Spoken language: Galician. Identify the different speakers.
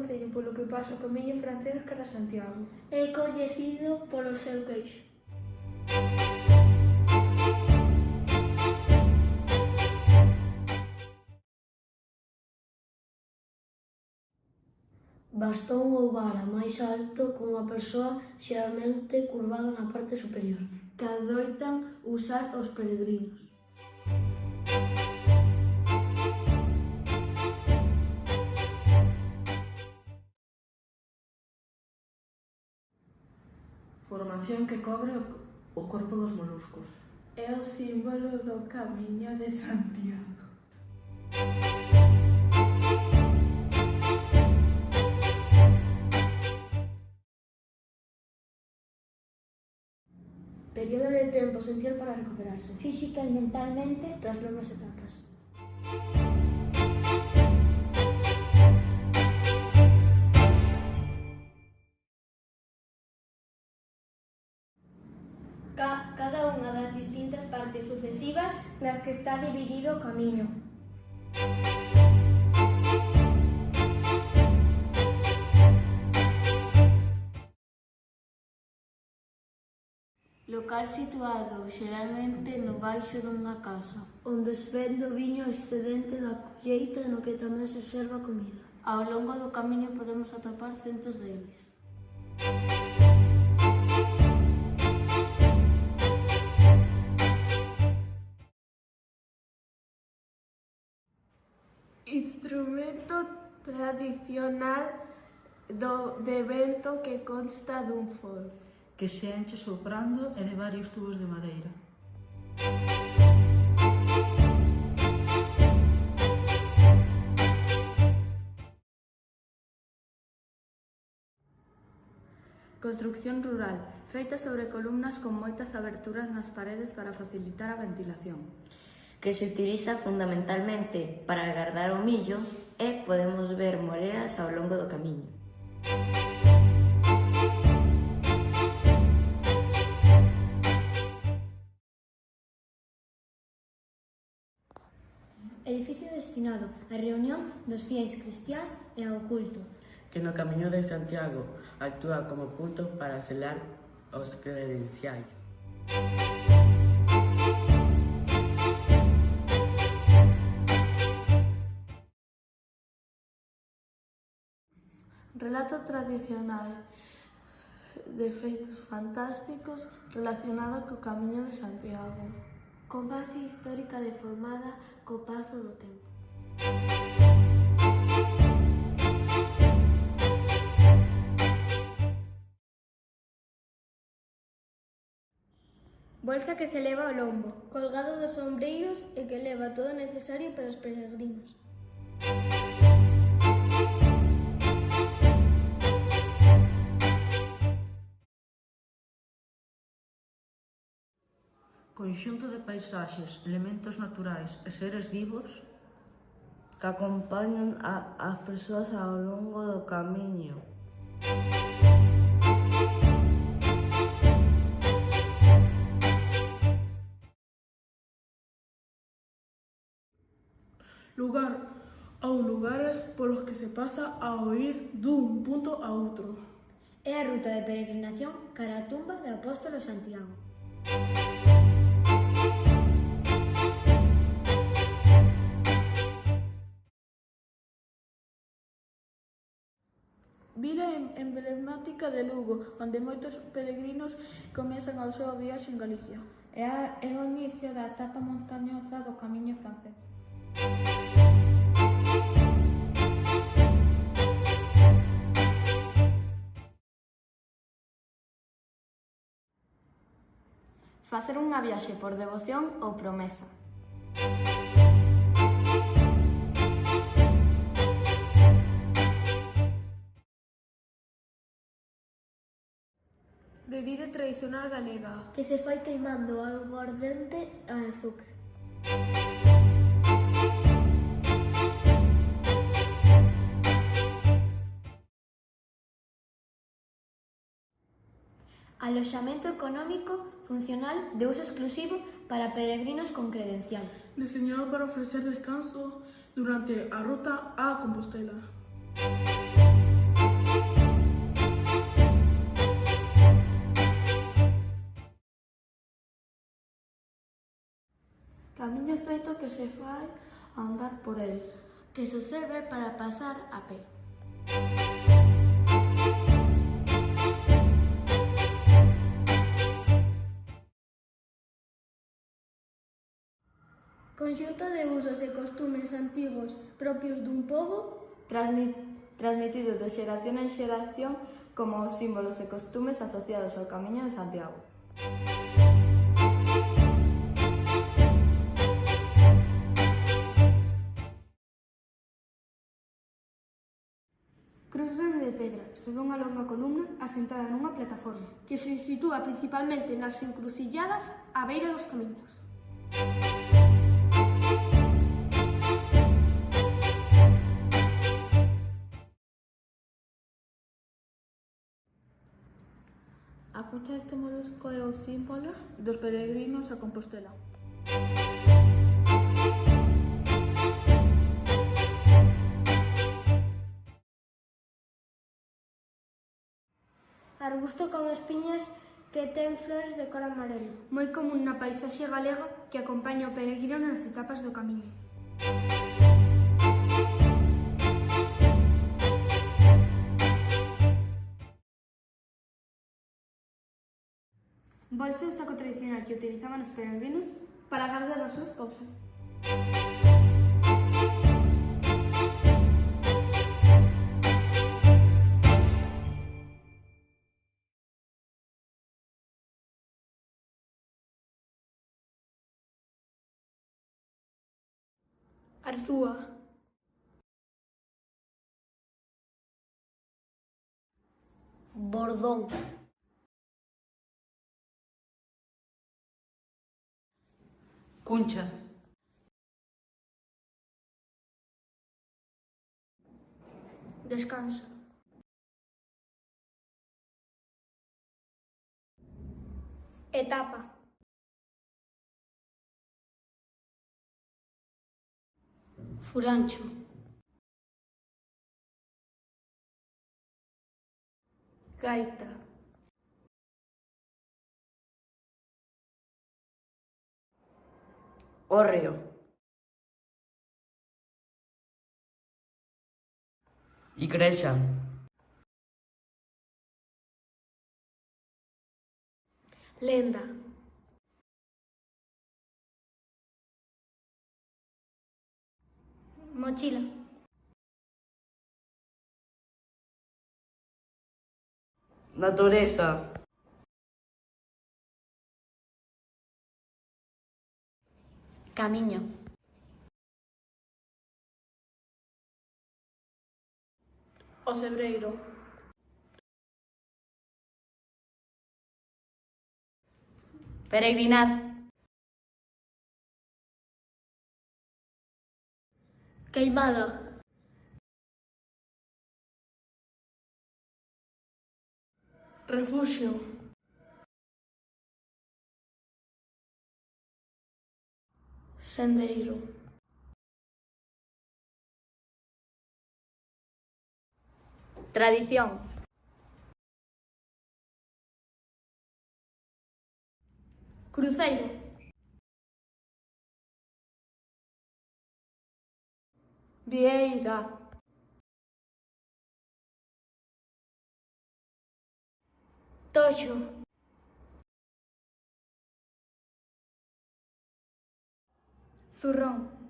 Speaker 1: concello polo que pasa o camiño francés cara a Santiago.
Speaker 2: É coñecido polo seu queixo. Bastón ou vara máis alto cunha persoa xeralmente curvada na parte superior, que adoitan usar os peregrinos.
Speaker 3: Formación que cobre o corpo dos moluscos.
Speaker 1: É o símbolo do Camiño de Santiago.
Speaker 2: Período de tempo esencial para recuperarse física e mentalmente tras longas etapas. Cada unha das distintas partes sucesivas nas que está dividido o camiño. Local situado xeralmente no baixo dunha casa, onde se vende o viño excedente da colleita no que tamén se serva comida. Ao longo do camiño podemos atopar centos deles.
Speaker 1: Instrumento tradicional de vento que consta dun fol,
Speaker 3: Que se enche soprando e de varios tubos de madeira.
Speaker 4: Construcción rural, feita sobre columnas con moitas aberturas nas paredes para facilitar a ventilación.
Speaker 5: Que se utiliza fundamentalmente para agardar o millo e podemos ver moreas ao longo do camiño.
Speaker 2: Edificio destinado á reunión dos fiéis cristiáns e ao culto.
Speaker 6: Que no Camiño de Santiago actúa como punto para selar os credenciais.
Speaker 1: Relato tradicional de feitos fantásticos relacionados co Camiño de Santiago.
Speaker 2: Con base histórica deformada co paso do tempo. Bolsa que se leva ao lombo, colgado dos ombreiros e que leva todo o necesario para os peregrinos.
Speaker 3: Conxunto de paisaxes, elementos naturais e seres vivos
Speaker 7: que acompañan as persoas ao longo do camiño.
Speaker 1: Lugar ou lugares polos que se pasa ao ir dun punto a outro.
Speaker 2: É a ruta de peregrinación cara á tumba do apóstolo Santiago.
Speaker 1: Vila emblemática de Lugo, onde moitos peregrinos comezan o seu viaxe en Galicia.
Speaker 4: É o inicio da etapa montañosa do Camiño francés. Facer unha viaxe por devoción ou promesa.
Speaker 1: Bebida tradicional galega.
Speaker 2: Que se fai queimando algo ardente e azúcar. Aloxamento económico funcional de uso exclusivo para peregrinos con credencial.
Speaker 1: Deseñado para ofrecer descanso durante a ruta a Compostela.
Speaker 2: Camiño estreito que se fai a andar por el.
Speaker 4: que se serve para pasar a pé.
Speaker 2: Conxunto de usos e costumes antigos propios dun pobo
Speaker 4: Transmitido de xeración en xeración como os símbolos e costumes asociados ao Camiño de Santiago.
Speaker 2: Cruz grande de pedra sobre unha longa columna asentada nunha plataforma que se sitúa principalmente nas encrucilladas á beira dos camiños.
Speaker 1: A cuncha deste molusco é o símbolo dos peregrinos a Compostela.
Speaker 2: Arbusto con espiñas que ten flores de cor amarelo, moi común na paisaxe galega que acompaña o peregrino nas etapas do camiño. Bolsa é o saco tradicional que utilizaban os peregrinos para guardar as súas cousas. Arzúa. Bordón.
Speaker 3: Cuncha.
Speaker 2: Descansa. Etapa. Furancho. Gaita.
Speaker 7: Hórreo.
Speaker 6: Igrexa.
Speaker 2: Lenda. Mochila.
Speaker 7: Natureza.
Speaker 4: Camiño.
Speaker 1: O sebreiro.
Speaker 4: Peregrinar.
Speaker 2: Queimada. Refuxio. Sendeiro.
Speaker 4: Tradición.
Speaker 2: Cruceiro.
Speaker 1: Vieira.
Speaker 2: Toxo.
Speaker 1: Zurrón.